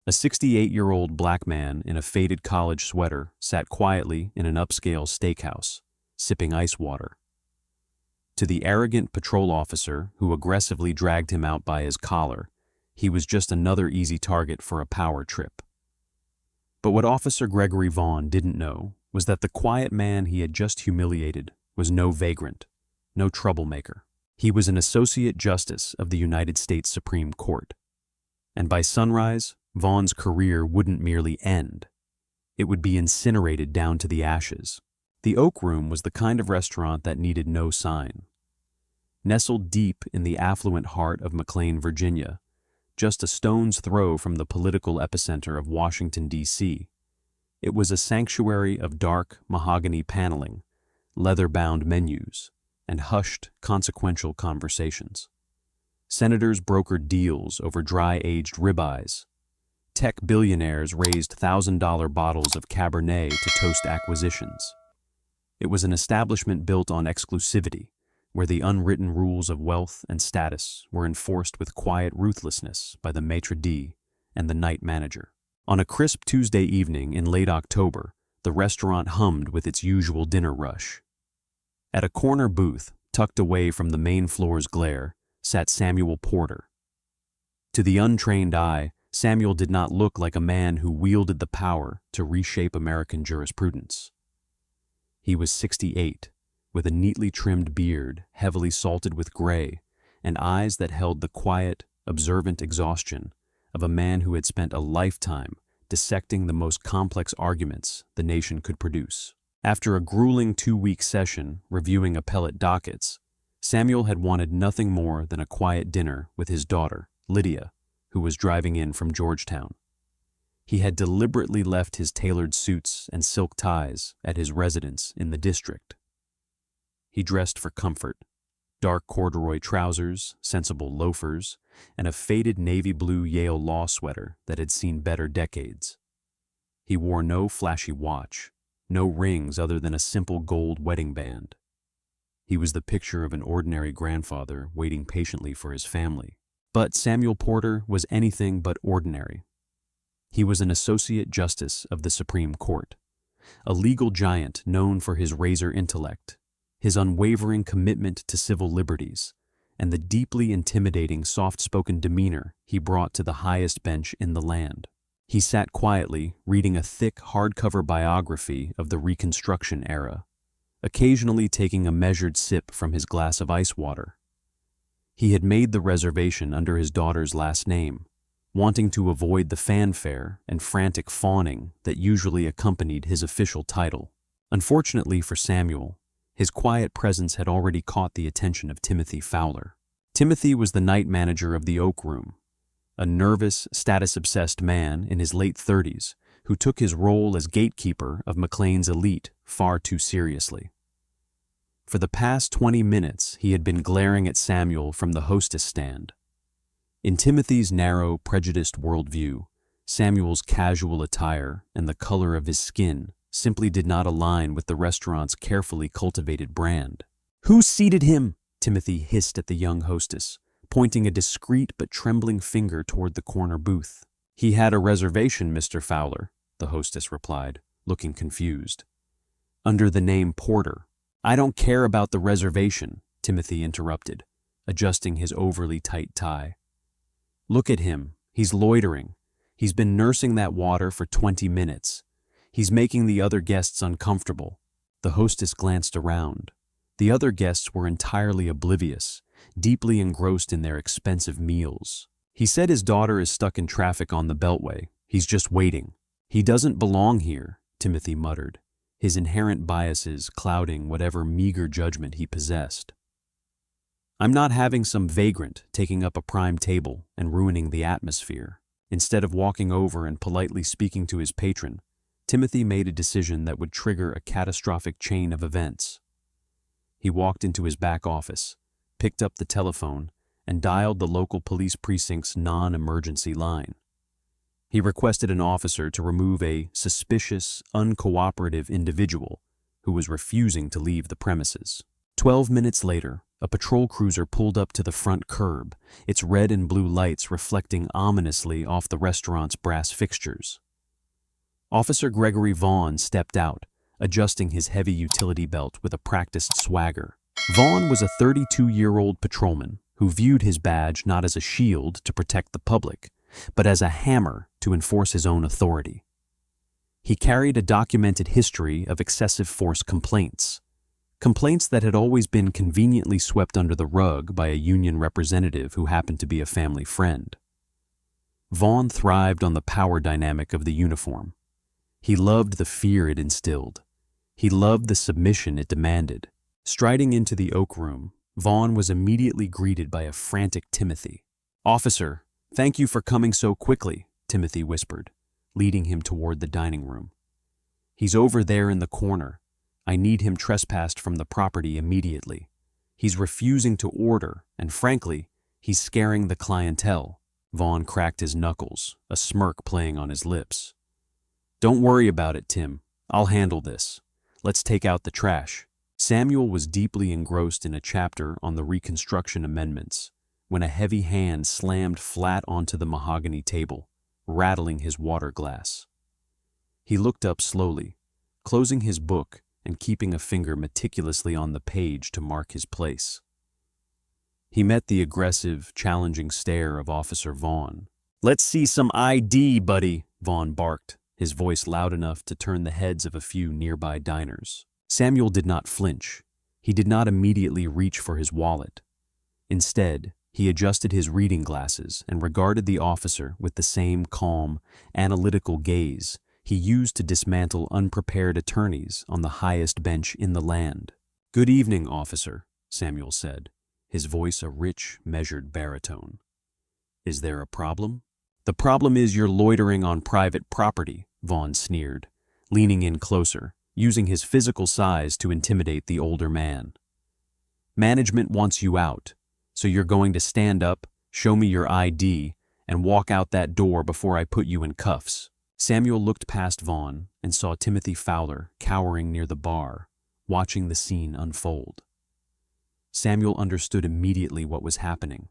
A 68-year-old black man in a faded college sweater sat quietly in an upscale steakhouse, sipping ice water. To the arrogant patrol officer who aggressively dragged him out by his collar, he was just another easy target for a power trip. But what Officer Gregory Vaughn didn't know was that the quiet man he had just humiliated was no vagrant, no troublemaker. He was an Associate Justice of the United States Supreme Court. And by sunrise, Vaughn's career wouldn't merely end. It would be incinerated down to the ashes. The Oak Room was the kind of restaurant that needed no sign. Nestled deep in the affluent heart of McLean, Virginia, just a stone's throw from the political epicenter of Washington, D.C., it was a sanctuary of dark mahogany paneling, leather-bound menus, and hushed, consequential conversations. Senators brokered deals over dry-aged ribeyes. Tech billionaires raised $1,000 bottles of Cabernet to toast acquisitions. It was an establishment built on exclusivity, where the unwritten rules of wealth and status were enforced with quiet ruthlessness by the maitre d' and the night manager. On a crisp Tuesday evening in late October, the restaurant hummed with its usual dinner rush. At a corner booth, tucked away from the main floor's glare, sat Samuel Porter. To the untrained eye, Samuel did not look like a man who wielded the power to reshape American jurisprudence. He was 68, with a neatly trimmed beard heavily salted with gray, and eyes that held the quiet, observant exhaustion of a man who had spent a lifetime dissecting the most complex arguments the nation could produce. After a grueling 2-week session reviewing appellate dockets, Samuel had wanted nothing more than a quiet dinner with his daughter, Lydia, who was driving in from Georgetown. He had deliberately left his tailored suits and silk ties at his residence in the district. He dressed for comfort: dark corduroy trousers, sensible loafers, and a faded navy blue Yale law sweater that had seen better decades. He wore no flashy watch, no rings other than a simple gold wedding band. He was the picture of an ordinary grandfather waiting patiently for his family. But Samuel Porter was anything but ordinary. He was an Associate Justice of the Supreme Court, a legal giant known for his razor intellect, his unwavering commitment to civil liberties, and the deeply intimidating soft-spoken demeanor he brought to the highest bench in the land. He sat quietly, reading a thick hardcover biography of the Reconstruction era, occasionally taking a measured sip from his glass of ice water. He had made the reservation under his daughter's last name, wanting to avoid the fanfare and frantic fawning that usually accompanied his official title. Unfortunately for Samuel, his quiet presence had already caught the attention of Timothy Fowler. Timothy was the night manager of the Oak Room, a nervous, status-obsessed man in his late 30s who took his role as gatekeeper of McLean's elite far too seriously. For the past 20 minutes, he had been glaring at Samuel from the hostess stand. In Timothy's narrow, prejudiced worldview, Samuel's casual attire and the color of his skin simply did not align with the restaurant's carefully cultivated brand. "Who seated him?" Timothy hissed at the young hostess, pointing a discreet but trembling finger toward the corner booth. "He had a reservation, Mr. Fowler," the hostess replied, looking confused. "Under the name Porter." "I don't care about the reservation," Timothy interrupted, adjusting his overly tight tie. "Look at him. He's loitering. He's been nursing that water for 20 minutes. He's making the other guests uncomfortable." The hostess glanced around. The other guests were entirely oblivious, deeply engrossed in their expensive meals. "He said his daughter is stuck in traffic on the Beltway. He's just waiting." "He doesn't belong here," Timothy muttered, his inherent biases clouding whatever meager judgment he possessed. "I'm not having some vagrant taking up a prime table and ruining the atmosphere." Instead of walking over and politely speaking to his patron, Timothy made a decision that would trigger a catastrophic chain of events. He walked into his back office, picked up the telephone, and dialed the local police precinct's non-emergency line. He requested an officer to remove a suspicious, uncooperative individual who was refusing to leave the premises. 12 minutes later, a patrol cruiser pulled up to the front curb, its red and blue lights reflecting ominously off the restaurant's brass fixtures. Officer Gregory Vaughn stepped out, adjusting his heavy utility belt with a practiced swagger. Vaughn was a 32-year-old patrolman who viewed his badge not as a shield to protect the public, but as a hammer to enforce his own authority. He carried a documented history of excessive force complaints that had always been conveniently swept under the rug by a union representative who happened to be a family friend. Vaughn thrived on the power dynamic of the uniform. He loved the fear it instilled. He loved the submission it demanded. Striding into the Oak Room, Vaughn was immediately greeted by a frantic Timothy. "Officer, thank you for coming so quickly," Timothy whispered, leading him toward the dining room. "He's over there in the corner. I need him trespassed from the property immediately. He's refusing to order, and frankly, he's scaring the clientele." Vaughn cracked his knuckles, a smirk playing on his lips. "Don't worry about it, Tim. I'll handle this. Let's take out the trash." Samuel was deeply engrossed in a chapter on the Reconstruction Amendments when a heavy hand slammed flat onto the mahogany table, rattling his water glass. He looked up slowly, closing his book and keeping a finger meticulously on the page to mark his place. He met the aggressive, challenging stare of Officer Vaughn. "Let's see some ID, buddy," Vaughn barked, his voice loud enough to turn the heads of a few nearby diners. Samuel did not flinch. He did not immediately reach for his wallet. Instead, he adjusted his reading glasses and regarded the officer with the same calm, analytical gaze he used to dismantle unprepared attorneys on the highest bench in the land. "Good evening, officer," Samuel said, his voice a rich, measured baritone. "Is there a problem?" "The problem is you're loitering on private property," Vaughn sneered, leaning in closer, using his physical size to intimidate the older man. "Management wants you out, so you're going to stand up, show me your ID, and walk out that door before I put you in cuffs." Samuel looked past Vaughn and saw Timothy Fowler cowering near the bar, watching the scene unfold. Samuel understood immediately what was happening.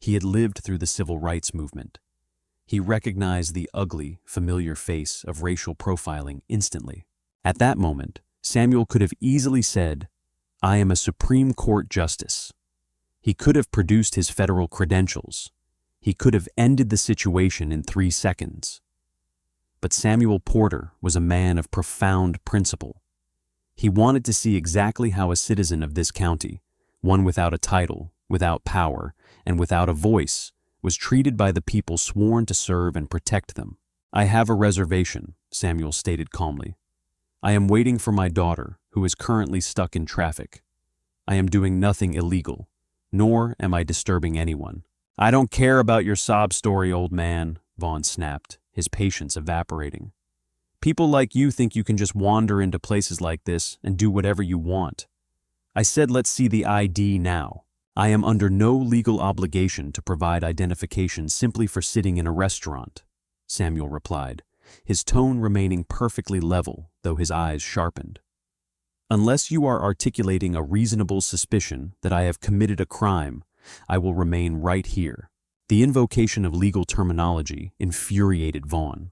He had lived through the civil rights movement. He recognized the ugly, familiar face of racial profiling instantly. At that moment, Samuel could have easily said, "I am a Supreme Court justice." He could have produced his federal credentials. He could have ended the situation in 3 seconds. But Samuel Porter was a man of profound principle. He wanted to see exactly how a citizen of this county, one without a title, without power, and without a voice, was treated by the people sworn to serve and protect them. "I have a reservation," Samuel stated calmly. "I am waiting for my daughter, who is currently stuck in traffic. I am doing nothing illegal, nor am I disturbing anyone." "I don't care about your sob story, old man," Vaughn snapped, his patience evaporating. "People like you think you can just wander into places like this and do whatever you want. I said let's see the ID now. I am under no legal obligation to provide identification simply for sitting in a restaurant," Samuel replied, his tone remaining perfectly level, though his eyes sharpened. "Unless you are articulating a reasonable suspicion that I have committed a crime, I will remain right here." The invocation of legal terminology infuriated Vaughn.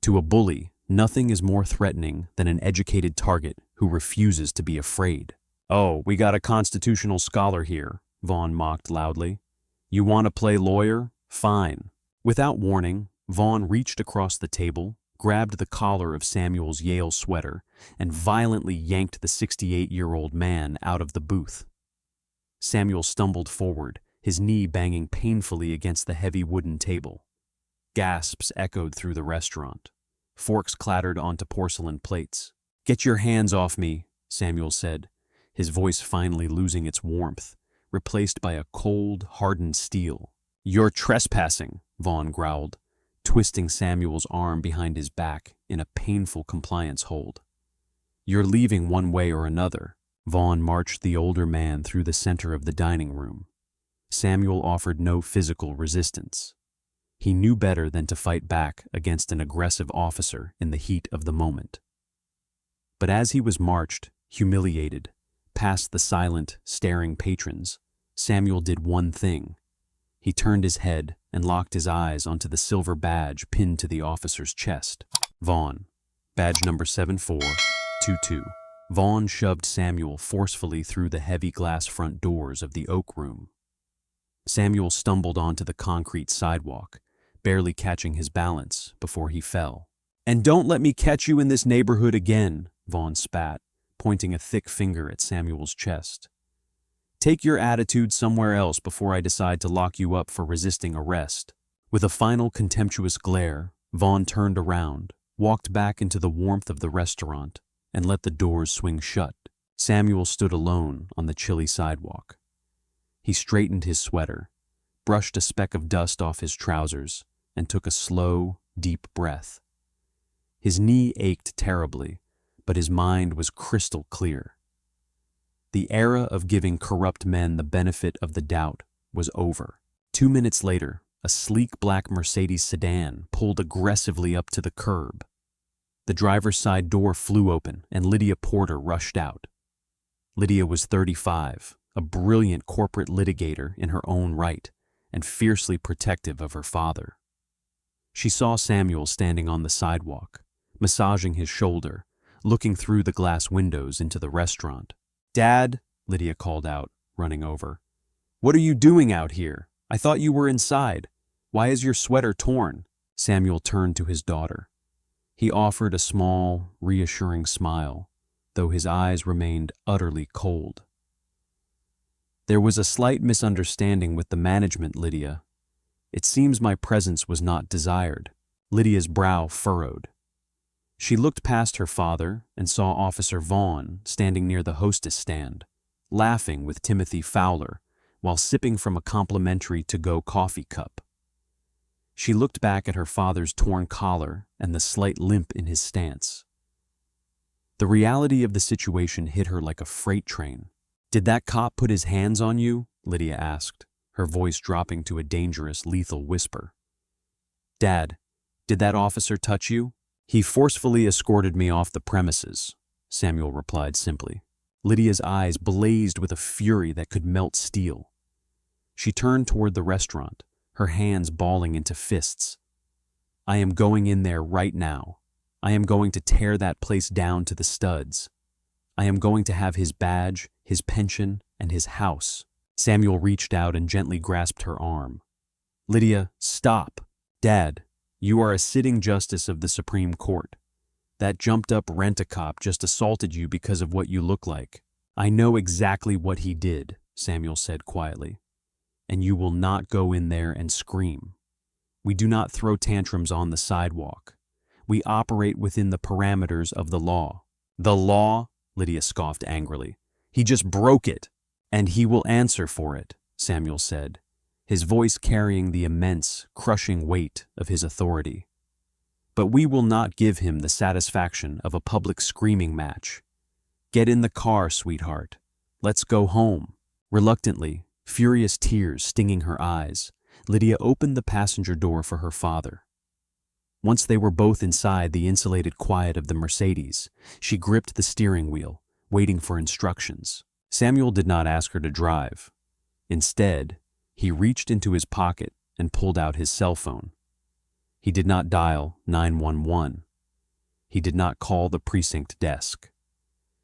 To a bully, nothing is more threatening than an educated target who refuses to be afraid. "Oh, we got a constitutional scholar here," Vaughn mocked loudly. "You want to play lawyer? Fine." Without warning, Vaughn reached across the table, grabbed the collar of Samuel's Yale sweater, and violently yanked the 68-year-old man out of the booth. Samuel stumbled forward, his knee banging painfully against the heavy wooden table. Gasps echoed through the restaurant. Forks clattered onto porcelain plates. "Get your hands off me," Samuel said, his voice finally losing its warmth, replaced by a cold, hardened steel. "You're trespassing," Vaughn growled, twisting Samuel's arm behind his back in a painful compliance hold. "You're leaving one way or another." Vaughn marched the older man through the center of the dining room. Samuel offered no physical resistance. He knew better than to fight back against an aggressive officer in the heat of the moment. But as he was marched, humiliated, Past the silent, staring patrons, Samuel did one thing. He turned his head and locked his eyes onto the silver badge pinned to the officer's chest. Vaughn, badge number 7422. Vaughn shoved Samuel forcefully through the heavy glass front doors of the Oak Room. Samuel stumbled onto the concrete sidewalk, barely catching his balance before he fell. "And don't let me catch you in this neighborhood again," Vaughn spat, pointing a thick finger at Samuel's chest. "Take your attitude somewhere else before I decide to lock you up for resisting arrest." With a final contemptuous glare, Vaughn turned around, walked back into the warmth of the restaurant, and let the doors swing shut. Samuel stood alone on the chilly sidewalk. He straightened his sweater, brushed a speck of dust off his trousers, and took a slow, deep breath. His knee ached terribly, but his mind was crystal clear. The era of giving corrupt men the benefit of the doubt was over. 2 minutes later, a sleek black Mercedes sedan pulled aggressively up to the curb. The driver's side door flew open, and Lydia Porter rushed out. Lydia was 35, a brilliant corporate litigator in her own right, and fiercely protective of her father. She saw Samuel standing on the sidewalk, massaging his shoulder, looking through the glass windows into the restaurant. "Dad," Lydia called out, running over. "What are you doing out here? I thought you were inside. Why is your sweater torn?" Samuel turned to his daughter. He offered a small, reassuring smile, though his eyes remained utterly cold. "There was a slight misunderstanding with the management, Lydia. It seems my presence was not desired." Lydia's brow furrowed. She looked past her father and saw Officer Vaughn standing near the hostess stand, laughing with Timothy Fowler while sipping from a complimentary to-go coffee cup. She looked back at her father's torn collar and the slight limp in his stance. The reality of the situation hit her like a freight train. "Did that cop put his hands on you?" Lydia asked, her voice dropping to a dangerous, lethal whisper. "Dad, did that officer touch you?" "He forcefully escorted me off the premises," Samuel replied simply. Lydia's eyes blazed with a fury that could melt steel. She turned toward the restaurant, her hands balling into fists. "I am going in there right now. I am going to tear that place down to the studs. I am going to have his badge, his pension, and his house." Samuel reached out and gently grasped her arm. "Lydia, stop. Dad, you are a sitting justice of the Supreme Court. That jumped-up rent-a-cop just assaulted you because of what you look like." "I know exactly what he did," Samuel said quietly. "And you will not go in there and scream. We do not throw tantrums on the sidewalk. We operate within the parameters of the law." "The law?" Lydia scoffed angrily. "He just broke it." "And he will answer for it," Samuel said, his voice carrying the immense, crushing weight of his authority. "But we will not give him the satisfaction of a public screaming match. Get in the car, sweetheart. Let's go home." Reluctantly, furious tears stinging her eyes, Lydia opened the passenger door for her father. Once they were both inside the insulated quiet of the Mercedes, she gripped the steering wheel, waiting for instructions. Samuel did not ask her to drive. Instead, he reached into his pocket and pulled out his cell phone. He did not dial 911. He did not call the precinct desk.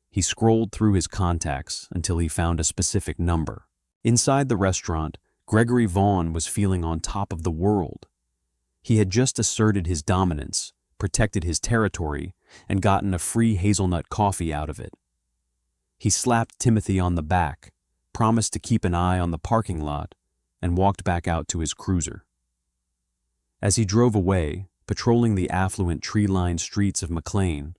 He scrolled through his contacts until he found a specific number. Inside the restaurant, Gregory Vaughn was feeling on top of the world. He had just asserted his dominance, protected his territory, and gotten a free hazelnut coffee out of it. He slapped Timothy on the back, promised to keep an eye on the parking lot, and walked back out to his cruiser. As he drove away, patrolling the affluent tree-lined streets of McLean,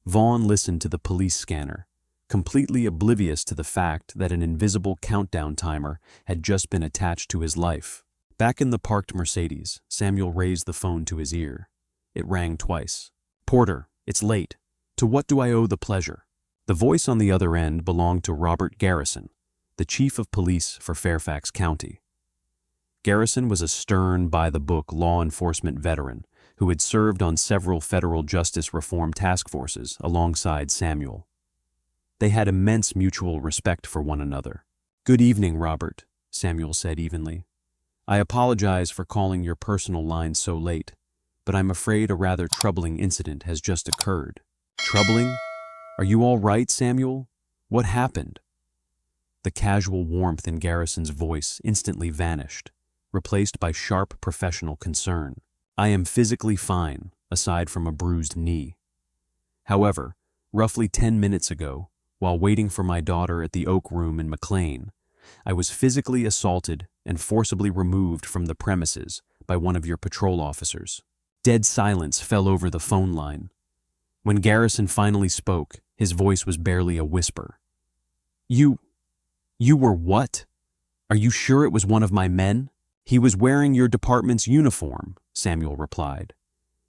Vaughn listened to the police scanner, completely oblivious to the fact that an invisible countdown timer had just been attached to his life. Back in the parked Mercedes, Samuel raised the phone to his ear. It rang twice. "Porter, it's late. To what do I owe the pleasure?" The voice on the other end belonged to Robert Garrison, the chief of police for Fairfax County. Garrison was a stern, by-the-book law enforcement veteran who had served on several federal justice reform task forces alongside Samuel. They had immense mutual respect for one another. "Good evening, Robert," Samuel said evenly. "I apologize for calling your personal line so late, but I'm afraid a rather troubling incident has just occurred." "Troubling? Are you all right, Samuel? What happened?" The casual warmth in Garrison's voice instantly vanished, replaced by sharp professional concern. "I am physically fine, aside from a bruised knee. However, roughly 10 minutes ago, while waiting for my daughter at the Oak Room in McLean, I was physically assaulted and forcibly removed from the premises by one of your patrol officers." Dead silence fell over the phone line. When Garrison finally spoke, his voice was barely a whisper. You were what? Are you sure it was one of my men?" "He was wearing your department's uniform," Samuel replied.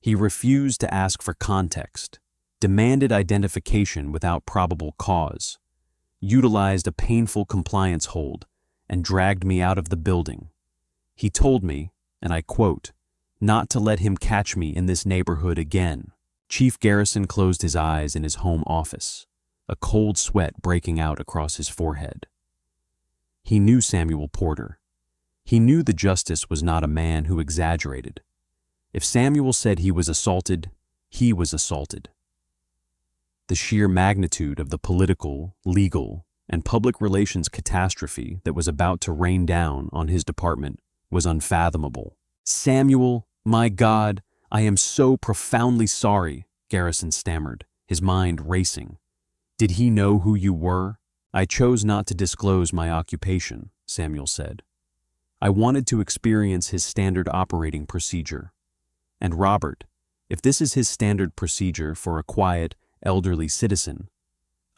"He refused to ask for context, demanded identification without probable cause, utilized a painful compliance hold, and dragged me out of the building. He told me, and I quote, not to let him catch me in this neighborhood again." Chief Garrison closed his eyes in his home office, a cold sweat breaking out across his forehead. He knew Samuel Porter. He knew the justice was not a man who exaggerated. If Samuel said he was assaulted, he was assaulted. The sheer magnitude of the political, legal, and public relations catastrophe that was about to rain down on his department was unfathomable. "Samuel, my God, I am so profoundly sorry," Garrison stammered, his mind racing. "Did he know who you were?" "I chose not to disclose my occupation," Samuel said. "I wanted to experience his standard operating procedure. And Robert, if this is his standard procedure for a quiet, elderly citizen,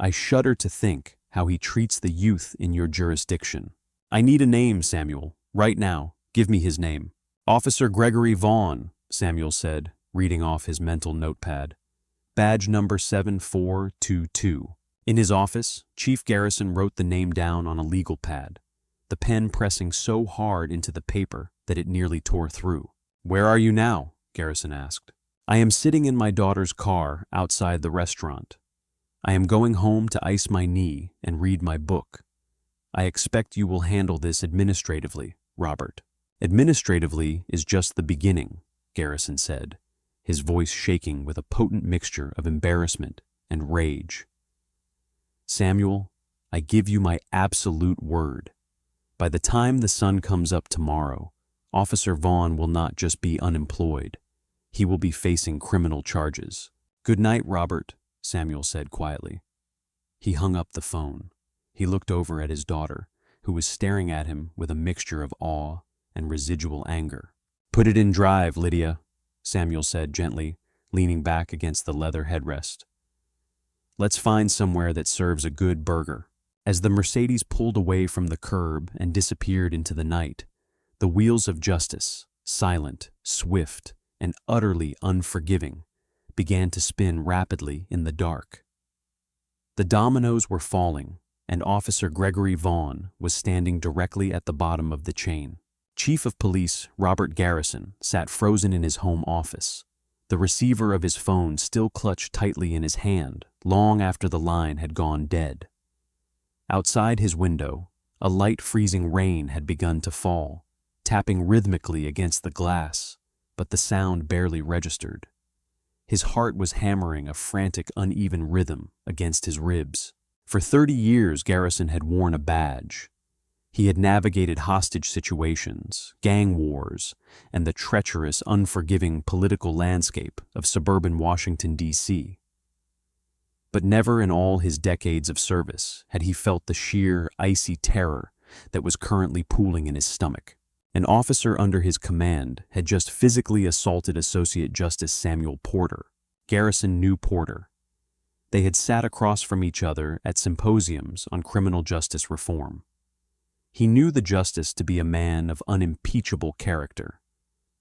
I shudder to think how he treats the youth in your jurisdiction." "I need a name, Samuel, right now. Give me his name." "Officer Gregory Vaughn," Samuel said, reading off his mental notepad. "Badge number 7422. In his office, Chief Garrison wrote the name down on a legal pad, the pen pressing so hard into the paper that it nearly tore through. "Where are you now?" Garrison asked. "I am sitting in my daughter's car outside the restaurant. I am going home to ice my knee and read my book. I expect you will handle this administratively, Robert." "Administratively is just the beginning," Garrison said, his voice shaking with a potent mixture of embarrassment and rage. "Samuel, I give you my absolute word. By the time the sun comes up tomorrow, Officer Vaughn will not just be unemployed. He will be facing criminal charges." "Good night, Robert," Samuel said quietly. He hung up the phone. He looked over at his daughter, who was staring at him with a mixture of awe and residual anger. "Put it in drive, Lydia," Samuel said gently, leaning back against the leather headrest. "Let's find somewhere that serves a good burger." As the Mercedes pulled away from the curb and disappeared into the night, the wheels of justice, silent, swift, and utterly unforgiving, began to spin rapidly in the dark. The dominoes were falling, and Officer Gregory Vaughn was standing directly at the bottom of the chain. Chief of Police Robert Garrison sat frozen in his home office, the receiver of his phone still clutched tightly in his hand long after the line had gone dead. Outside his window, a light freezing rain had begun to fall, tapping rhythmically against the glass, but the sound barely registered. His heart was hammering a frantic, uneven rhythm against his ribs. For 30 years, Garrison had worn a badge. He had navigated hostage situations, gang wars, and the treacherous, unforgiving political landscape of suburban Washington, D.C. But never in all his decades of service had he felt the sheer, icy terror that was currently pooling in his stomach. An officer under his command had just physically assaulted Associate Justice Samuel Porter. Garrison knew Porter. They had sat across from each other at symposiums on criminal justice reform. He knew the justice to be a man of unimpeachable character,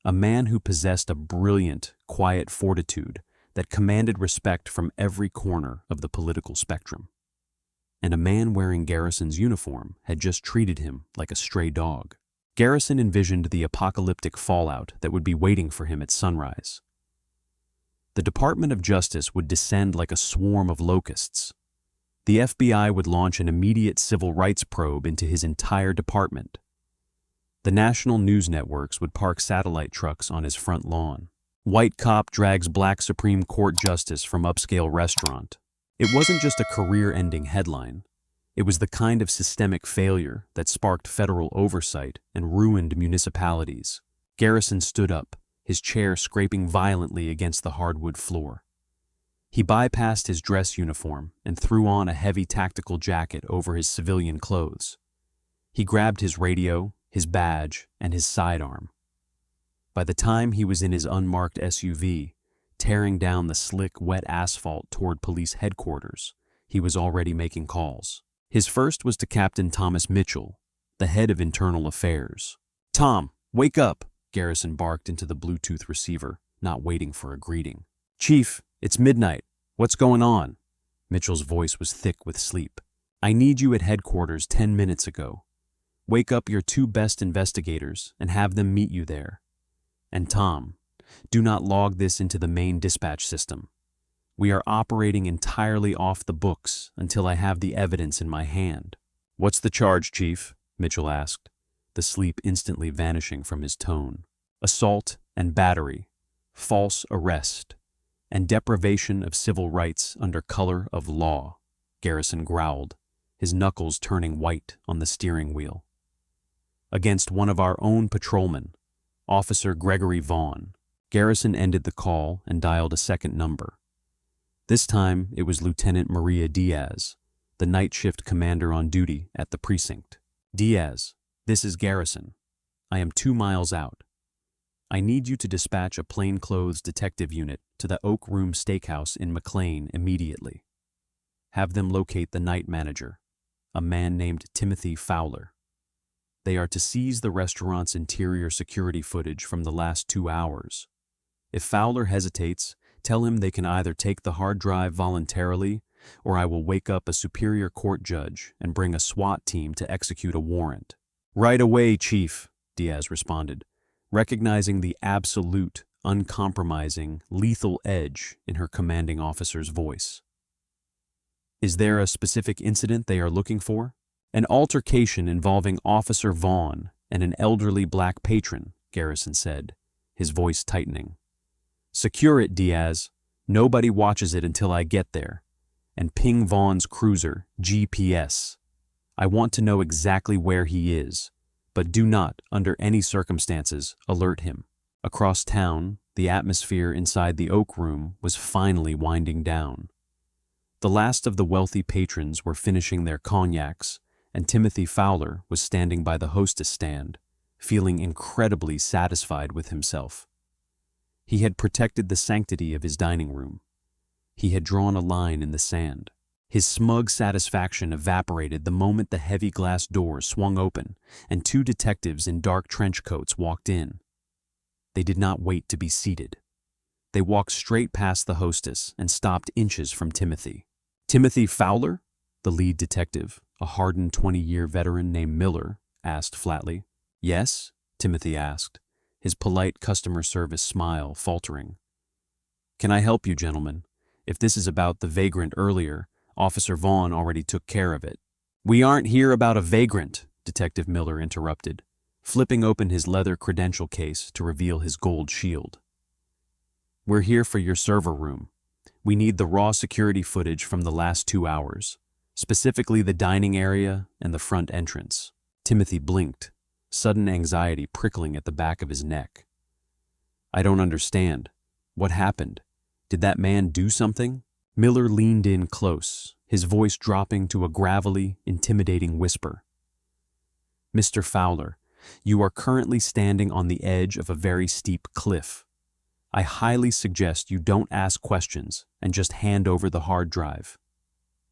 a man who possessed a brilliant, quiet fortitude that commanded respect from every corner of the political spectrum. And a man wearing Garrison's uniform had just treated him like a stray dog. Garrison envisioned the apocalyptic fallout that would be waiting for him at sunrise. The Department of Justice would descend like a swarm of locusts. The FBI would launch an immediate civil rights probe into his entire department. The national news networks would park satellite trucks on his front lawn. White cop drags black Supreme Court justice from upscale restaurant. It wasn't just a career-ending headline. It was the kind of systemic failure that sparked federal oversight and ruined municipalities. Garrison stood up, his chair scraping violently against the hardwood floor. He bypassed his dress uniform and threw on a heavy tactical jacket over his civilian clothes. He grabbed his radio, his badge, and his sidearm. By the time he was in his unmarked SUV, tearing down the slick, wet asphalt toward police headquarters, he was already making calls. His first was to Captain Thomas Mitchell, the head of Internal Affairs. "Tom, wake up," Garrison barked into the Bluetooth receiver, not waiting for a greeting. "Chief, it's midnight. What's going on?" Mitchell's voice was thick with sleep. "I need you at headquarters 10 minutes ago. Wake up your 2 best investigators and have them meet you there. And Tom, do not log this into the main dispatch system. We are operating entirely off the books until I have the evidence in my hand." "What's the charge, Chief?" Mitchell asked, the sleep instantly vanishing from his tone. "Assault and battery, false arrest, and deprivation of civil rights under color of law," Garrison growled, his knuckles turning white on the steering wheel. "Against one of our own patrolmen, Officer Gregory Vaughn." Garrison ended the call and dialed a second number. This time it was Lieutenant Maria Diaz, the night shift commander on duty at the precinct. "Diaz, this is Garrison. I am 2 miles out. I need you to dispatch a plainclothes detective unit to the Oak Room Steakhouse in McLean immediately. Have them locate the night manager, a man named Timothy Fowler. They are to seize the restaurant's interior security footage from the last 2 hours. If Fowler hesitates, tell him they can either take the hard drive voluntarily, or I will wake up a superior court judge and bring a SWAT team to execute a warrant." "Right away, Chief," Diaz responded, recognizing the absolute, uncompromising, lethal edge in her commanding officer's voice. "Is there a specific incident they are looking for?" "An altercation involving Officer Vaughn and an elderly black patron," Garrison said, his voice tightening. "Secure it, Diaz. Nobody watches it until I get there. And ping Vaughn's cruiser, GPS. I want to know exactly where he is, but do not, under any circumstances, alert him." Across town, the atmosphere inside the Oak Room was finally winding down. The last of the wealthy patrons were finishing their cognacs, and Timothy Fowler was standing by the hostess stand, feeling incredibly satisfied with himself. He had protected the sanctity of his dining room. He had drawn a line in the sand. His smug satisfaction evaporated the moment the heavy glass door swung open and 2 detectives in dark trench coats walked in. They did not wait to be seated. They walked straight past the hostess and stopped inches from Timothy. "Timothy Fowler?" the lead detective, a hardened 20-year veteran named Miller, asked flatly. "Yes?" Timothy asked, his polite customer service smile faltering. "Can I help you, gentlemen? If this is about the vagrant earlier, Officer Vaughn already took care of it." "We aren't here about a vagrant," Detective Miller interrupted, flipping open his leather credential case to reveal his gold shield. "We're here for your server room. We need the raw security footage from the last 2 hours, specifically the dining area and the front entrance." Timothy blinked, sudden anxiety prickling at the back of his neck. "I don't understand. What happened? Did that man do something?" Miller leaned in close, his voice dropping to a gravelly, intimidating whisper. "Mr. Fowler, you are currently standing on the edge of a very steep cliff. I highly suggest you don't ask questions and just hand over the hard drive.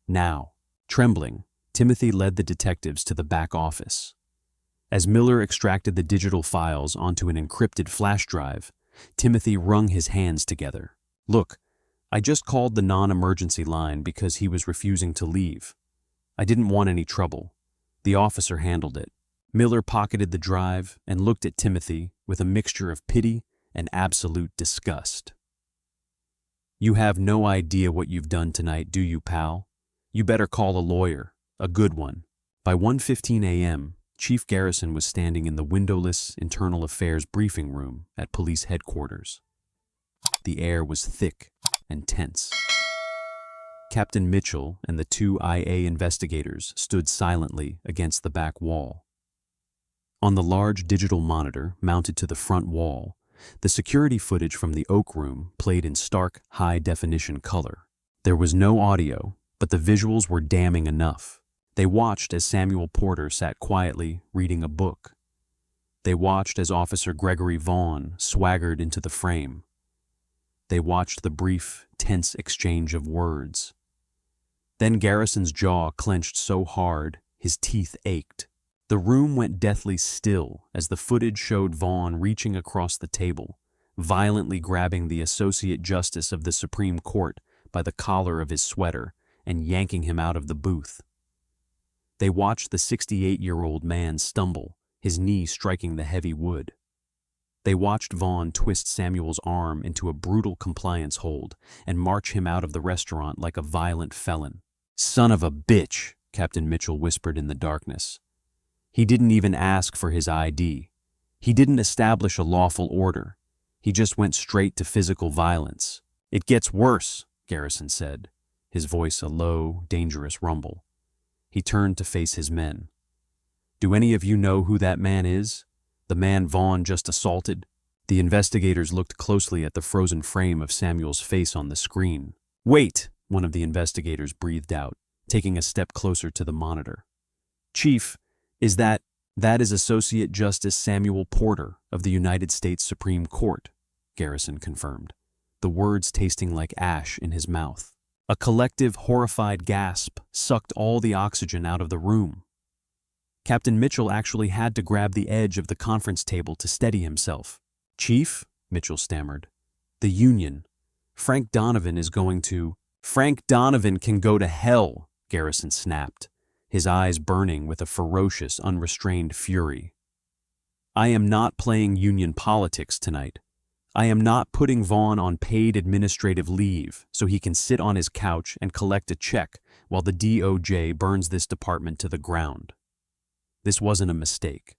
Now." Trembling, Timothy led the detectives to the back office. As Miller extracted the digital files onto an encrypted flash drive, Timothy wrung his hands together. "Look, I just called the non-emergency line because he was refusing to leave. I didn't want any trouble. The officer handled it." Miller pocketed the drive and looked at Timothy with a mixture of pity and absolute disgust. "You have no idea what you've done tonight, do you, pal? You better call a lawyer, a good one." By 1:15 a.m., Chief Garrison was standing in the windowless internal affairs briefing room at police headquarters. The air was thick and tense. Captain Mitchell and the two IA investigators stood silently against the back wall. On the large digital monitor mounted to the front wall, the security footage from the Oak Room played in stark, high-definition color. There was no audio, but the visuals were damning enough. They watched as Samuel Porter sat quietly reading a book. They watched as Officer Gregory Vaughn swaggered into the frame. They watched the brief, tense exchange of words. Then Garrison's jaw clenched so hard, his teeth ached. The room went deathly still as the footage showed Vaughn reaching across the table, violently grabbing the Associate Justice of the Supreme Court by the collar of his sweater and yanking him out of the booth. They watched the 68-year-old man stumble, his knee striking the heavy wood. They watched Vaughn twist Samuel's arm into a brutal compliance hold and march him out of the restaurant like a violent felon. "Son of a bitch," Captain Mitchell whispered in the darkness. He didn't even ask for his ID. He didn't establish a lawful order. He just went straight to physical violence. "It gets worse," Garrison said, his voice a low, dangerous rumble. He turned to face his men. "Do any of you know who that man is? The man Vaughn just assaulted?" The investigators looked closely at the frozen frame of Samuel's face on the screen. "Wait," one of the investigators breathed out, taking a step closer to the monitor. "Chief, that is Associate Justice Samuel Porter of the United States Supreme Court," Garrison confirmed, the words tasting like ash in his mouth. A collective, horrified gasp sucked all the oxygen out of the room. Captain Mitchell actually had to grab the edge of the conference table to steady himself. "Chief," Mitchell stammered, "the Union. Frank Donovan is going to—" "Frank Donovan can go to hell," Garrison snapped, his eyes burning with a ferocious, unrestrained fury. "I am not playing Union politics tonight. I am not putting Vaughn on paid administrative leave so he can sit on his couch and collect a check while the DOJ burns this department to the ground. This wasn't a mistake.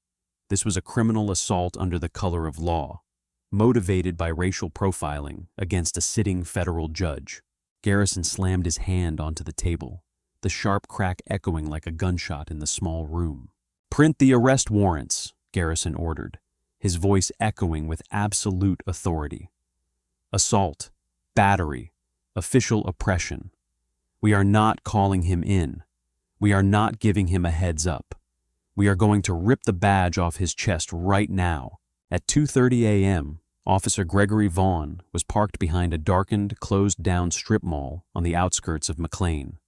This was a criminal assault under the color of law, motivated by racial profiling against a sitting federal judge." Garrison slammed his hand onto the table, the sharp crack echoing like a gunshot in the small room. "Print the arrest warrants," Garrison ordered, his voice echoing with absolute authority. "Assault, battery, official oppression. We are not calling him in. We are not giving him a heads up. We are going to rip the badge off his chest right now." At 2:30 a.m., Officer Gregory Vaughn was parked behind a darkened, closed-down strip mall on the outskirts of McLean.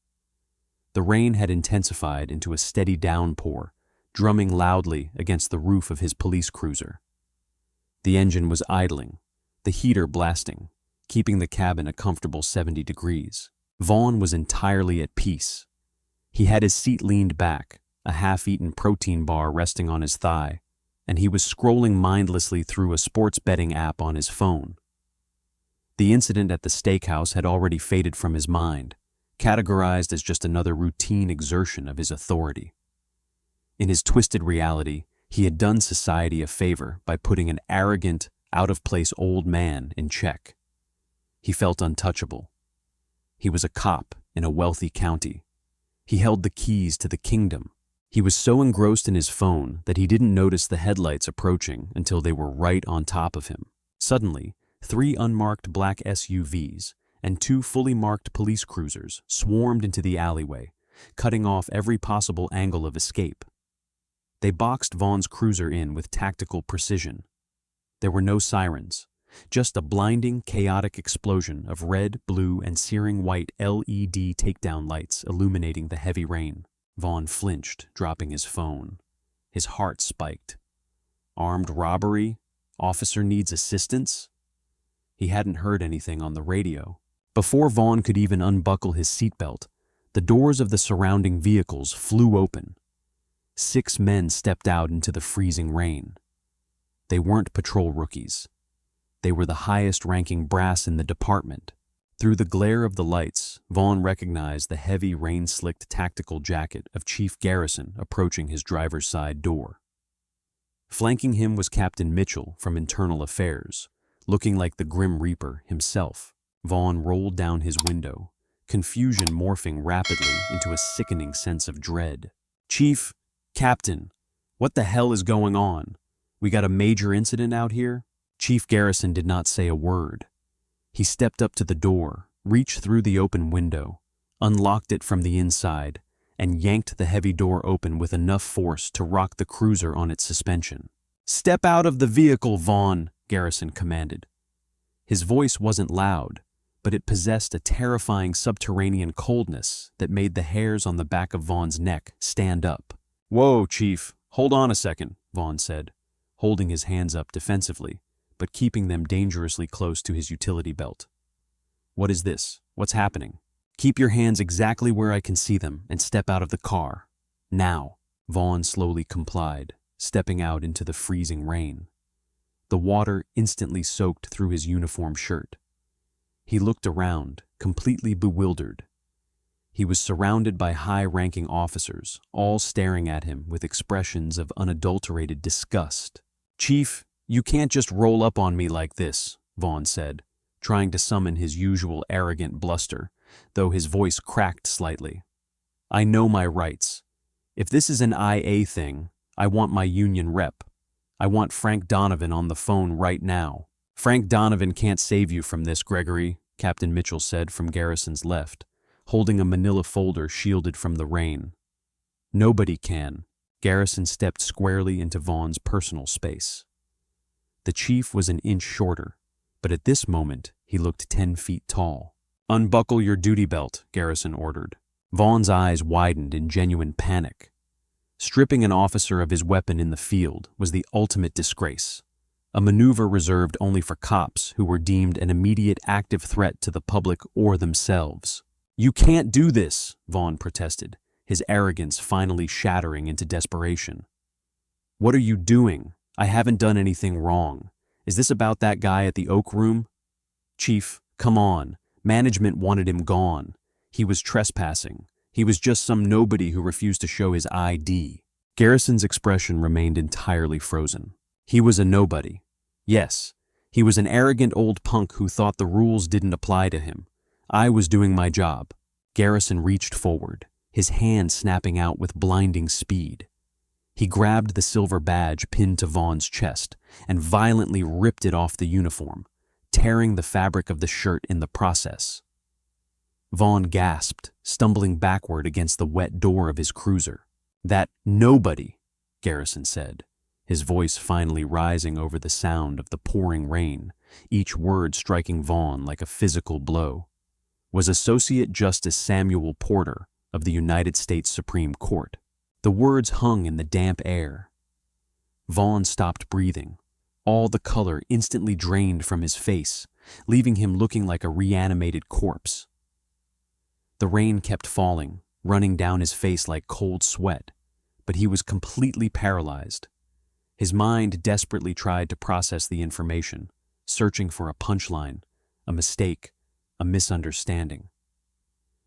The rain had intensified into a steady downpour, drumming loudly against the roof of his police cruiser. The engine was idling, the heater blasting, keeping the cabin a comfortable 70 degrees. Vaughn was entirely at peace. He had his seat leaned back, a half-eaten protein bar resting on his thigh, and he was scrolling mindlessly through a sports betting app on his phone. The incident at the steakhouse had already faded from his mind, categorized as just another routine exertion of his authority. In his twisted reality, he had done society a favor by putting an arrogant, out-of-place old man in check. He felt untouchable. He was a cop in a wealthy county. He held the keys to the kingdom. He was so engrossed in his phone that he didn't notice the headlights approaching until they were right on top of him. Suddenly, 3 unmarked black SUVs and 2 fully marked police cruisers swarmed into the alleyway, cutting off every possible angle of escape. They boxed Vaughn's cruiser in with tactical precision. There were no sirens, just a blinding, chaotic explosion of red, blue, and searing white LED takedown lights illuminating the heavy rain. Vaughn flinched, dropping his phone. His heart spiked. Armed robbery? Officer needs assistance? He hadn't heard anything on the radio. Before Vaughn could even unbuckle his seatbelt, the doors of the surrounding vehicles flew open. 6 men stepped out into the freezing rain. They weren't patrol rookies. They were the highest-ranking brass in the department. Through the glare of the lights, Vaughn recognized the heavy, rain-slicked tactical jacket of Chief Garrison approaching his driver's side door. Flanking him was Captain Mitchell from Internal Affairs, looking like the Grim Reaper himself. Vaughn rolled down his window, confusion morphing rapidly into a sickening sense of dread. "Chief, Captain, what the hell is going on? We got a major incident out here?" Chief Garrison did not say a word. He stepped up to the door, reached through the open window, unlocked it from the inside, and yanked the heavy door open with enough force to rock the cruiser on its suspension. "Step out of the vehicle, Vaughn," Garrison commanded. His voice wasn't loud, but it possessed a terrifying subterranean coldness that made the hairs on the back of Vaughn's neck stand up. "Whoa, Chief, hold on a second," Vaughn said, holding his hands up defensively, but keeping them dangerously close to his utility belt. "What is this? What's happening?" "Keep your hands exactly where I can see them and step out of the car. Now." Vaughn slowly complied, stepping out into the freezing rain. The water instantly soaked through his uniform shirt. He looked around, completely bewildered. He was surrounded by high-ranking officers, all staring at him with expressions of unadulterated disgust. "Chief, you can't just roll up on me like this," Vaughn said, trying to summon his usual arrogant bluster, though his voice cracked slightly. "I know my rights. If this is an IA thing, I want my union rep. I want Frank Donovan on the phone right now." "Frank Donovan can't save you from this, Gregory," Captain Mitchell said from Garrison's left, holding a manila folder shielded from the rain. "Nobody can." Garrison stepped squarely into Vaughn's personal space. The chief was an inch shorter, but at this moment he looked 10 feet tall. "Unbuckle your duty belt," Garrison ordered. Vaughn's eyes widened in genuine panic. Stripping an officer of his weapon in the field was the ultimate disgrace, a maneuver reserved only for cops who were deemed an immediate active threat to the public or themselves. "You can't do this," Vaughn protested, his arrogance finally shattering into desperation. "What are you doing? I haven't done anything wrong. Is this about that guy at the Oak Room?" "Chief, come on. Management wanted him gone. He was trespassing. He was just some nobody who refused to show his ID." Garrison's expression remained entirely frozen. He was a nobody. Yes, he was an arrogant old punk who thought the rules didn't apply to him. I was doing my job. Garrison reached forward, his hand snapping out with blinding speed. He grabbed the silver badge pinned to Vaughn's chest and violently ripped it off the uniform, tearing the fabric of the shirt in the process. Vaughn gasped, stumbling backward against the wet door of his cruiser. "That nobody," Garrison said, his voice finally rising over the sound of the pouring rain, each word striking Vaughn like a physical blow, was Associate Justice Samuel Porter of the United States Supreme Court. The words hung in the damp air. Vaughn stopped breathing, all the color instantly drained from his face, leaving him looking like a reanimated corpse. The rain kept falling, running down his face like cold sweat, but he was completely paralyzed. His mind desperately tried to process the information, searching for a punchline, a mistake, a misunderstanding.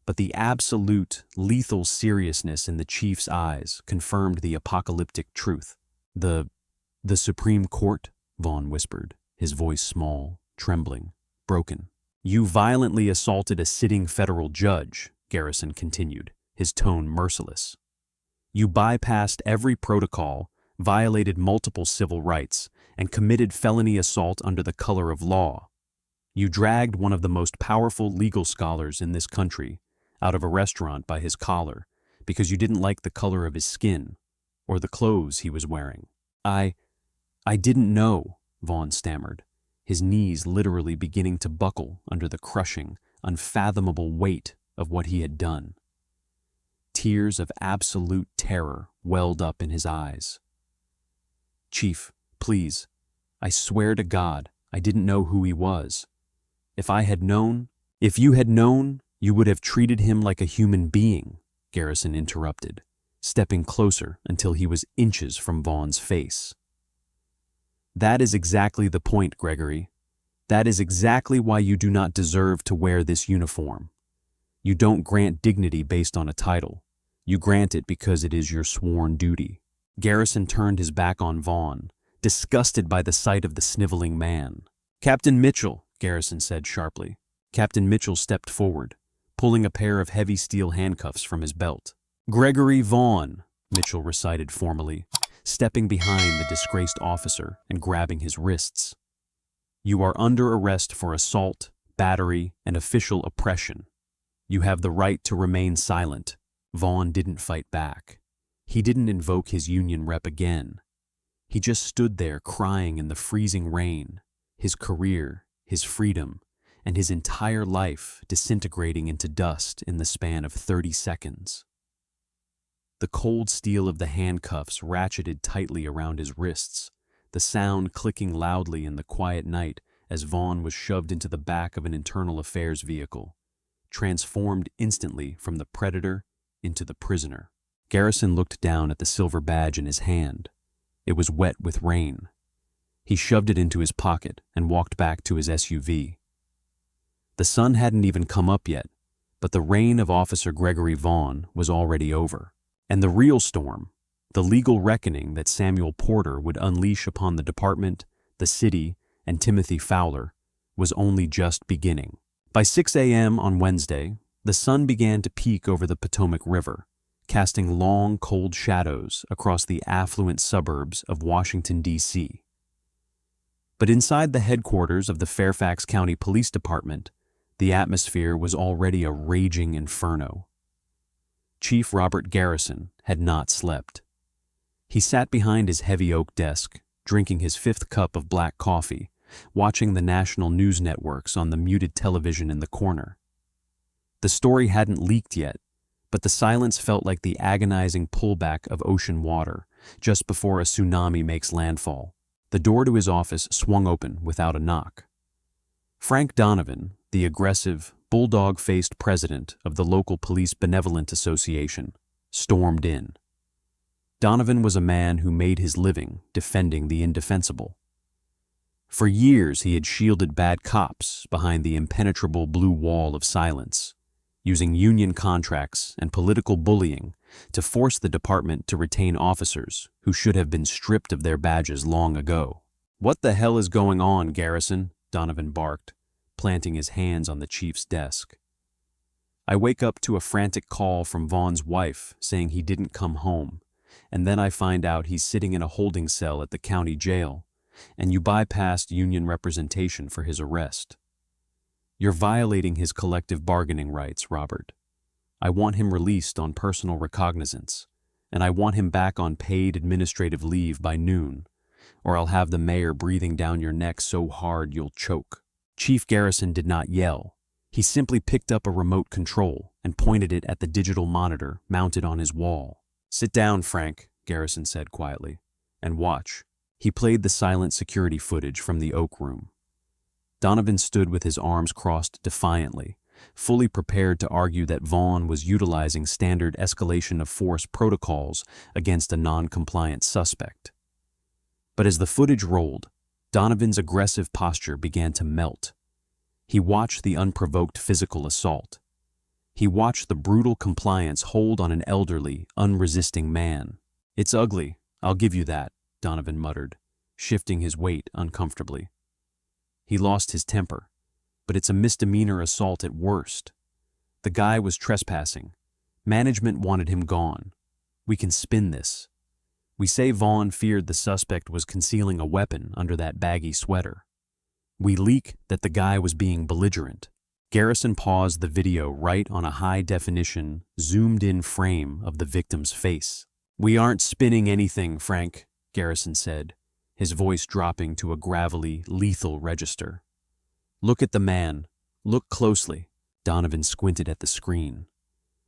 But the absolute, lethal seriousness in the chief's eyes confirmed the apocalyptic truth. The Supreme Court," Vaughn whispered, his voice small, trembling, broken. "You violently assaulted a sitting federal judge," Garrison continued, his tone merciless. "You bypassed every protocol, violated multiple civil rights, and committed felony assault under the color of law. You dragged one of the most powerful legal scholars in this country out of a restaurant by his collar because you didn't like the color of his skin or the clothes he was wearing." I didn't know," Vaughn stammered, his knees literally beginning to buckle under the crushing, unfathomable weight of what he had done. Tears of absolute terror welled up in his eyes. "Chief, please, I swear to God, I didn't know who he was. If you had known, you would have treated him like a human being," Garrison interrupted, stepping closer until he was inches from Vaughn's face. "That is exactly the point, Gregory. That is exactly why you do not deserve to wear this uniform. You don't grant dignity based on a title. You grant it because it is your sworn duty. Garrison turned his back on Vaughn, disgusted by the sight of the sniveling man. "Captain Mitchell," Garrison said sharply. Captain Mitchell stepped forward, pulling a pair of heavy steel handcuffs from his belt. "Gregory Vaughn," Mitchell recited formally, stepping behind the disgraced officer and grabbing his wrists. "You are under arrest for assault, battery, and official oppression. You have the right to remain silent." Vaughn didn't fight back. He didn't invoke his union rep again. He just stood there crying in the freezing rain, his career, his freedom, and his entire life disintegrating into dust in the span of 30 seconds. The cold steel of the handcuffs ratcheted tightly around his wrists, the sound clicking loudly in the quiet night as Vaughn was shoved into the back of an internal affairs vehicle, transformed instantly from the predator into the prisoner. Garrison looked down at the silver badge in his hand. It was wet with rain. He shoved it into his pocket and walked back to his SUV. The sun hadn't even come up yet, but the reign of Officer Gregory Vaughn was already over. And the real storm, the legal reckoning that Samuel Porter would unleash upon the department, the city, and Timothy Fowler, was only just beginning. By 6 a.m. on Wednesday, the sun began to peek over the Potomac River, casting long, cold shadows across the affluent suburbs of Washington, D.C. But inside the headquarters of the Fairfax County Police Department, the atmosphere was already a raging inferno. Chief Robert Garrison had not slept. He sat behind his heavy oak desk, drinking his 5th cup of black coffee, watching the national news networks on the muted television in the corner. The story hadn't leaked yet, but the silence felt like the agonizing pullback of ocean water just before a tsunami makes landfall. The door to his office swung open without a knock. Frank Donovan, the aggressive, bulldog-faced president of the local police benevolent association, stormed in. Donovan was a man who made his living defending the indefensible. For years he had shielded bad cops behind the impenetrable blue wall of silence, using union contracts and political bullying to force the department to retain officers who should have been stripped of their badges long ago. "What the hell is going on, Garrison?" Donovan barked, planting his hands on the chief's desk. "I wake up to a frantic call from Vaughn's wife saying he didn't come home, and then I find out he's sitting in a holding cell at the county jail, and you bypassed union representation for his arrest. You're violating his collective bargaining rights, Robert. I want him released on personal recognizance, and I want him back on paid administrative leave by noon, or I'll have the mayor breathing down your neck so hard you'll choke." Chief Garrison did not yell. He simply picked up a remote control and pointed it at the digital monitor mounted on his wall. "Sit down, Frank," Garrison said quietly, "and watch." He played the silent security footage from the Oak Room. Donovan stood with his arms crossed defiantly, fully prepared to argue that Vaughn was utilizing standard escalation of force protocols against a non-compliant suspect. But as the footage rolled, Donovan's aggressive posture began to melt. He watched the unprovoked physical assault. He watched the brutal compliance hold on an elderly, unresisting man. "It's ugly, I'll give you that," Donovan muttered, shifting his weight uncomfortably. He lost his temper, but it's a misdemeanor assault at worst. The guy was trespassing. Management wanted him gone. We can spin this. We say Vaughn feared the suspect was concealing a weapon under that baggy sweater. We leak that the guy was being belligerent. Garrison paused the video right on a high-definition, zoomed-in frame of the victim's face. "We aren't spinning anything, Frank," Garrison said, his voice dropping to a gravelly, lethal register. "Look at the man. Look closely." Donovan squinted at the screen.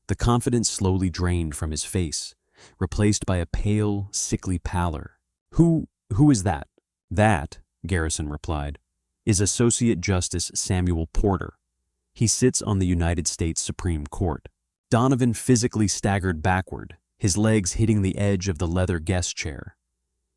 The confidence slowly drained from his face, replaced by a pale, sickly pallor. Who is that?" "That," Garrison replied, "is Associate Justice Samuel Porter. He sits on the United States Supreme Court." Donovan physically staggered backward, his legs hitting the edge of the leather guest chair.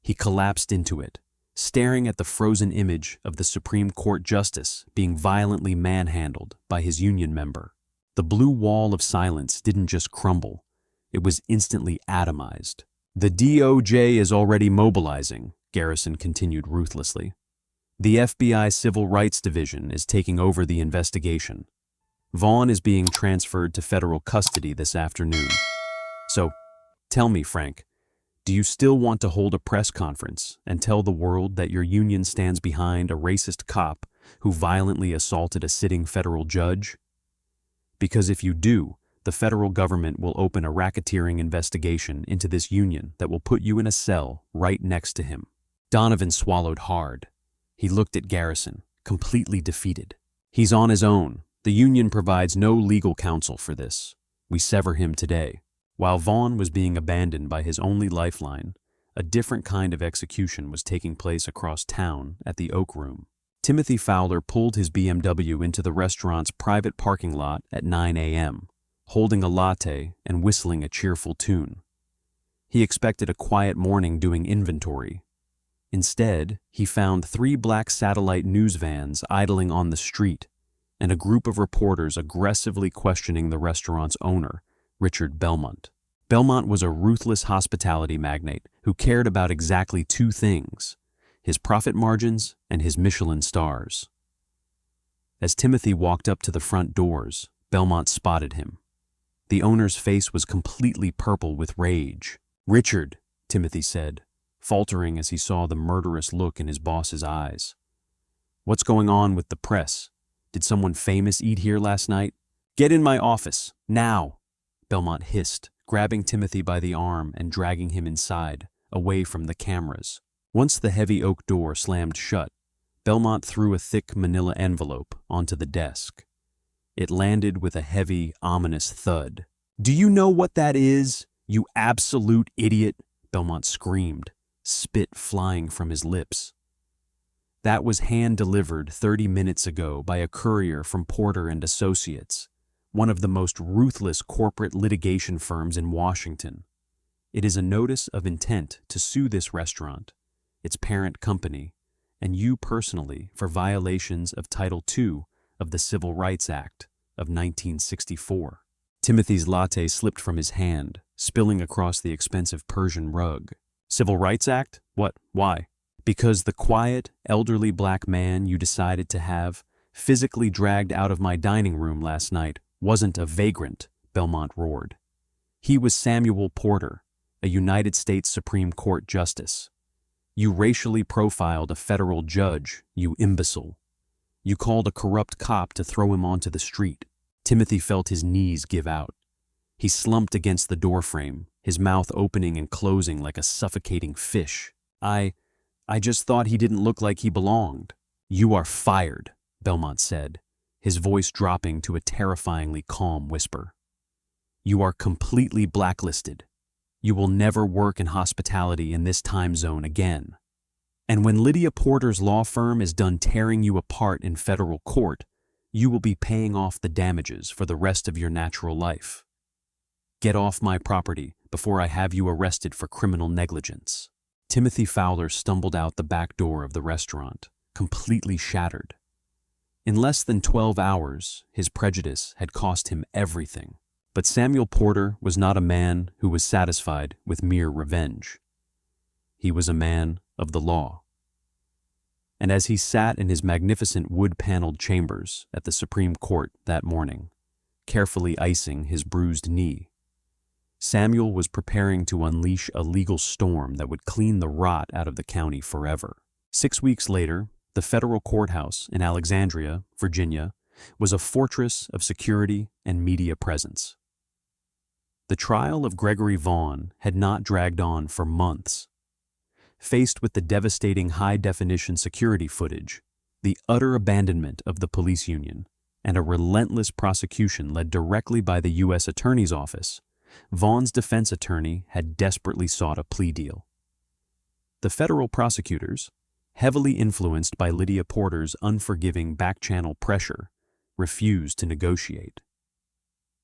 He collapsed into it, staring at the frozen image of the Supreme Court justice being violently manhandled by his union member. The blue wall of silence didn't just crumble, it was instantly atomized. "The DOJ is already mobilizing," Garrison continued ruthlessly. "The FBI Civil Rights Division is taking over the investigation. Vaughn is being transferred to federal custody this afternoon. So, tell me, Frank, do you still want to hold a press conference and tell the world that your union stands behind a racist cop who violently assaulted a sitting federal judge? Because if you do, the federal government will open a racketeering investigation into this union that will put you in a cell right next to him." Donovan swallowed hard. He looked at Garrison, completely defeated. "He's on his own. The union provides no legal counsel for this. We sever him today." While Vaughn was being abandoned by his only lifeline, a different kind of execution was taking place across town at the Oak Room. Timothy Fowler pulled his BMW into the restaurant's private parking lot at 9 a.m., holding a latte and whistling a cheerful tune. He expected a quiet morning doing inventory. Instead, he found 3 black satellite news vans idling on the street and a group of reporters aggressively questioning the restaurant's owner, Richard Belmont. Belmont was a ruthless hospitality magnate who cared about exactly 2 things: his profit margins and his Michelin stars. As Timothy walked up to the front doors, Belmont spotted him. The owner's face was completely purple with rage. "Richard," Timothy said, faltering as he saw the murderous look in his boss's eyes. "What's going on with the press? Did someone famous eat here last night?" "Get in my office, now," Belmont hissed, grabbing Timothy by the arm and dragging him inside, away from the cameras. Once the heavy oak door slammed shut, Belmont threw a thick manila envelope onto the desk. It landed with a heavy, ominous thud. "Do you know what that is, you absolute idiot?" Belmont screamed, spit flying from his lips. "That was hand-delivered 30 minutes ago by a courier from Porter and Associates, one of the most ruthless corporate litigation firms in Washington. It is a notice of intent to sue this restaurant, its parent company, and you personally for violations of Title II of the Civil Rights Act of 1964. Timothy's latte slipped from his hand, spilling across the expensive Persian rug. "Civil Rights Act? What? Why?" "Because the quiet, elderly black man you decided to have physically dragged out of my dining room last night wasn't a vagrant," Belmont roared. "He was Samuel Porter, a United States Supreme Court justice. You racially profiled a federal judge, you imbecile. You called a corrupt cop to throw him onto the street." Timothy felt his knees give out. He slumped against the doorframe, his mouth opening and closing like a suffocating fish. I just thought he didn't look like he belonged." "You are fired," Belmont said, his voice dropping to a terrifyingly calm whisper. "You are completely blacklisted. You will never work in hospitality in this time zone again. And when Lydia Porter's law firm is done tearing you apart in federal court, you will be paying off the damages for the rest of your natural life. Get off my property before I have you arrested for criminal negligence." Timothy Fowler stumbled out the back door of the restaurant, completely shattered. In less than 12 hours, his prejudice had cost him everything. But Samuel Porter was not a man who was satisfied with mere revenge. He was a man of the law. And as he sat in his magnificent wood-paneled chambers at the Supreme Court that morning, carefully icing his bruised knee, Samuel was preparing to unleash a legal storm that would clean the rot out of the county forever. 6 weeks later, the federal courthouse in Alexandria, Virginia, was a fortress of security and media presence. The trial of Gregory Vaughn had not dragged on for months. Faced with the devastating high-definition security footage, the utter abandonment of the police union, and a relentless prosecution led directly by the U.S. Attorney's Office, Vaughn's defense attorney had desperately sought a plea deal. The federal prosecutors, heavily influenced by Lydia Porter's unforgiving back-channel pressure, refused to negotiate.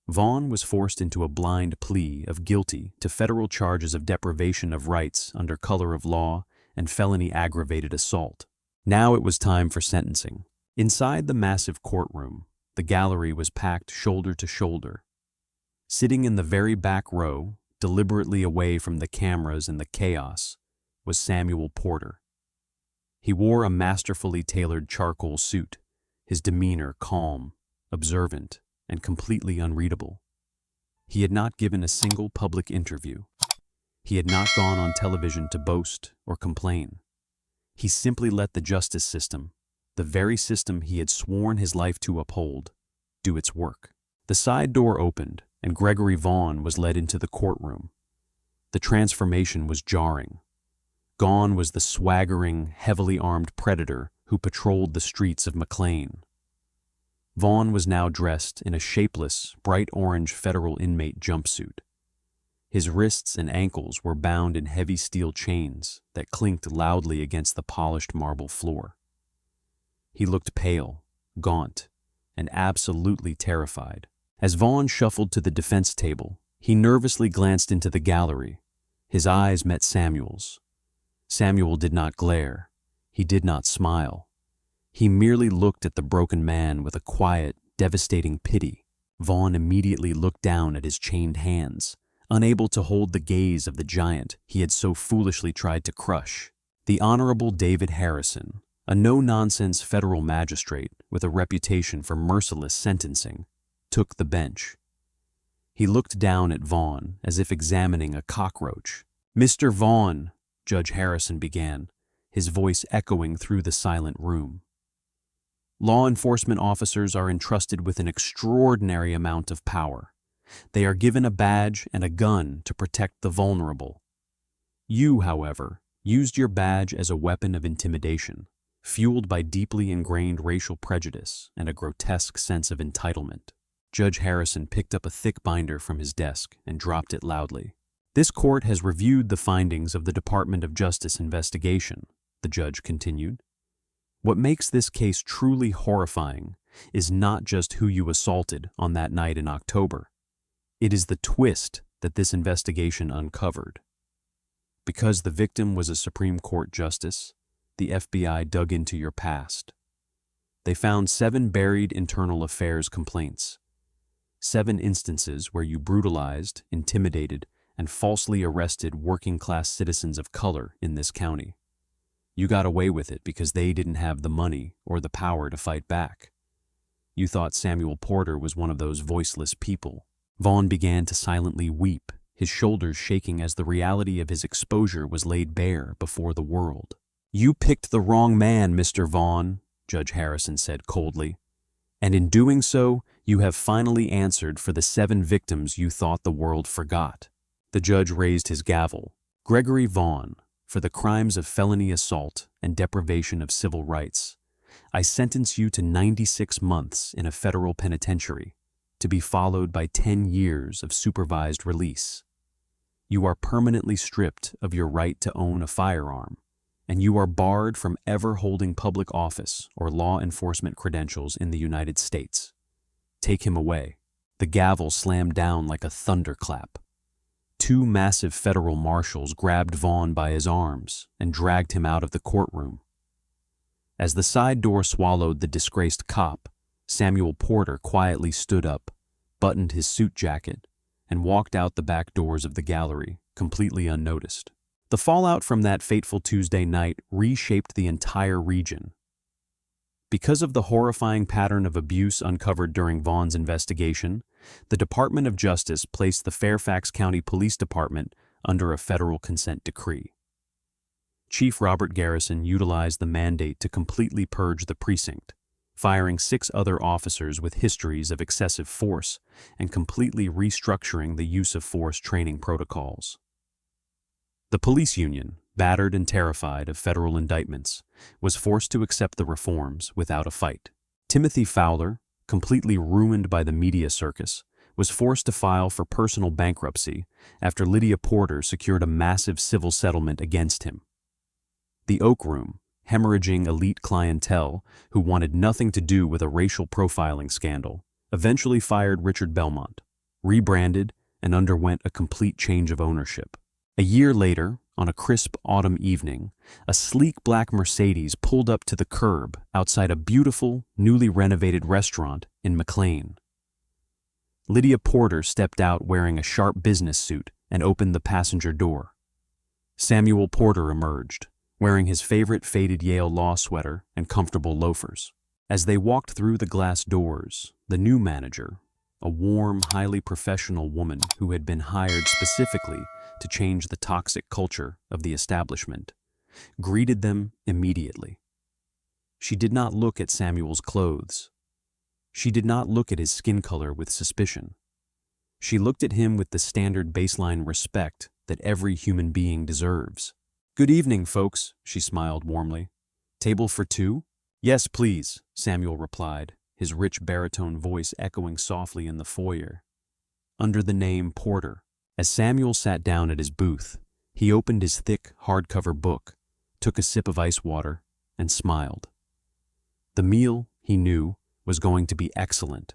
Vaughn was forced into a blind plea of guilty to federal charges of deprivation of rights under color of law and felony aggravated assault. Now it was time for sentencing. Inside the massive courtroom, The gallery was packed shoulder to shoulder. Sitting in the very back row, deliberately away from the cameras and the chaos, was Samuel Porter. He wore a masterfully tailored charcoal suit, his demeanor calm, observant, and completely unreadable. He had not given a single public interview. He had not gone on television to boast or complain. He simply let the justice system, the very system he had sworn his life to uphold, do its work. The side door opened, and Gregory Vaughn was led into the courtroom. The transformation was jarring. Gone was the swaggering, heavily armed predator who patrolled the streets of McLean. Vaughn was now dressed in a shapeless, bright orange federal inmate jumpsuit. His wrists and ankles were bound in heavy steel chains that clinked loudly against the polished marble floor. He looked pale, gaunt, and absolutely terrified. As Vaughn shuffled to the defense table, he nervously glanced into the gallery. His eyes met Samuel's. Samuel did not glare. He did not smile. He merely looked at the broken man with a quiet, devastating pity. Vaughn immediately looked down at his chained hands, unable to hold the gaze of the giant he had so foolishly tried to crush. The Honorable David Harrison, a no-nonsense federal magistrate with a reputation for merciless sentencing, took the bench. He looked down at Vaughn as if examining a cockroach. "Mr. Vaughn," Judge Harrison began, his voice echoing through the silent room. "Law enforcement officers are entrusted with an extraordinary amount of power. They are given a badge and a gun to protect the vulnerable. You, however, used your badge as a weapon of intimidation, fueled by deeply ingrained racial prejudice and a grotesque sense of entitlement." Judge Harrison picked up a thick binder from his desk and dropped it loudly. "This court has reviewed the findings of the Department of Justice investigation," the judge continued. "What makes this case truly horrifying is not just who you assaulted on that night in October. It is the twist that this investigation uncovered. Because the victim was a Supreme Court justice, the FBI dug into your past. They found 7 buried internal affairs complaints, 7 instances where you brutalized, intimidated, and falsely arrested working-class citizens of color in this county. You got away with it because they didn't have the money or the power to fight back. You thought Samuel Porter was one of those voiceless people." Vaughn began to silently weep, his shoulders shaking as the reality of his exposure was laid bare before the world. "You picked the wrong man, Mr. Vaughn," Judge Harrison said coldly. "And in doing so, you have finally answered for the 7 victims you thought the world forgot." The judge raised his gavel. "Gregory Vaughn, for the crimes of felony assault and deprivation of civil rights, I sentence you to 96 months in a federal penitentiary, to be followed by 10 years of supervised release. You are permanently stripped of your right to own a firearm, and you are barred from ever holding public office or law enforcement credentials in the United States. Take him away." The gavel slammed down like a thunderclap. 2 massive federal marshals grabbed Vaughn by his arms and dragged him out of the courtroom. As the side door swallowed the disgraced cop, Samuel Porter quietly stood up, buttoned his suit jacket, and walked out the back doors of the gallery, completely unnoticed. The fallout from that fateful Tuesday night reshaped the entire region. Because of the horrifying pattern of abuse uncovered during Vaughn's investigation, the Department of Justice placed the Fairfax County Police Department under a federal consent decree. Chief Robert Garrison utilized the mandate to completely purge the precinct, firing 6 other officers with histories of excessive force and completely restructuring the use of force training protocols. The police union, battered and terrified of federal indictments, was forced to accept the reforms without a fight. Timothy Fowler, completely ruined by the media circus, was forced to file for personal bankruptcy after Lydia Porter secured a massive civil settlement against him. The Oak Room, hemorrhaging elite clientele who wanted nothing to do with a racial profiling scandal, eventually fired Richard Belmont, rebranded, and underwent a complete change of ownership. A year later, on a crisp autumn evening, a sleek black Mercedes pulled up to the curb outside a beautiful, newly renovated restaurant in McLean. Lydia Porter stepped out wearing a sharp business suit and opened the passenger door. Samuel Porter emerged, wearing his favorite faded Yale law sweater and comfortable loafers. As they walked through the glass doors, the new manager, a warm, highly professional woman who had been hired specifically to change the toxic culture of the establishment, greeted them immediately. She did not look at Samuel's clothes. She did not look at his skin color with suspicion. She looked at him with the standard baseline respect that every human being deserves. "Good evening, folks," she smiled warmly. "Table for two?" "Yes, please," Samuel replied, his rich baritone voice echoing softly in the foyer. Under the name Porter. As Samuel sat down at his booth, he opened his thick, hardcover book, took a sip of ice water, and smiled. The meal, he knew, was going to be excellent,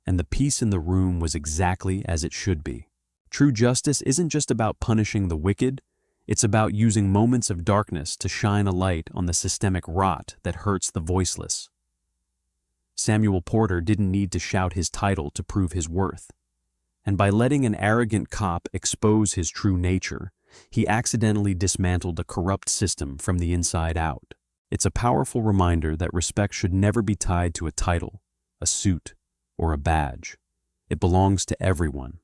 and the peace in the room was exactly as it should be. True justice isn't just about punishing the wicked, it's about using moments of darkness to shine a light on the systemic rot that hurts the voiceless. Samuel Porter didn't need to shout his title to prove his worth, and by letting an arrogant cop expose his true nature, he accidentally dismantled a corrupt system from the inside out. It's a powerful reminder that respect should never be tied to a title, a suit, or a badge. It belongs to everyone,